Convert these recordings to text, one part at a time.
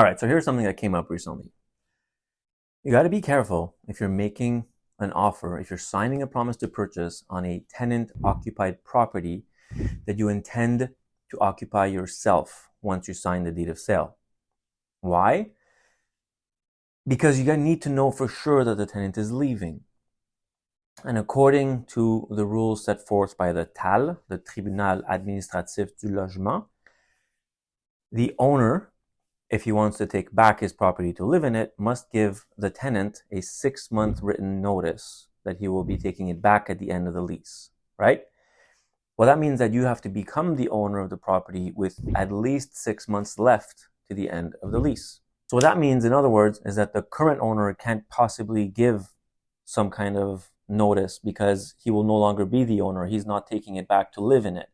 All right, so here's something that came up recently. You got to be careful if you're making an offer, if you're signing a promise to purchase on a tenant-occupied property that you intend to occupy yourself once you sign the deed of sale. Why? Because you need to know for sure that the tenant is leaving. And according to the rules set forth by the TAL, the Tribunal Administratif du Logement, the owner, if he wants to take back his property to live in it, must give the tenant a 6-month written notice that he will be taking it back at the end of the lease, right? Well, that means that you have to become the owner of the property with at least 6 months left to the end of the lease. So what that means, in other words, is that the current owner can't possibly give some kind of notice because he will no longer be the owner. He's not taking it back to live in it.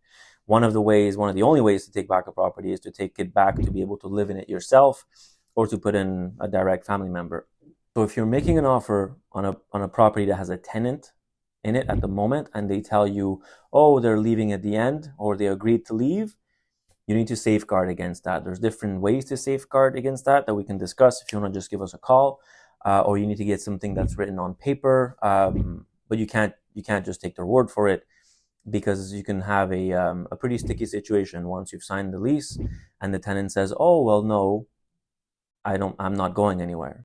One of the only ways to take back a property is to take it back to be able to live in it yourself or to put in a direct family member. So if you're making an offer on a property that has a tenant in it at the moment and they tell you, oh, they're leaving at the end or they agreed to leave, you need to safeguard against that. There's different ways to safeguard against that we can discuss if you want to just give us a call, or you need to get something that's written on paper, but you can't just take their word for it, because you can have a pretty sticky situation once you've signed the lease and the tenant says, oh, well, no, I'm not going anywhere.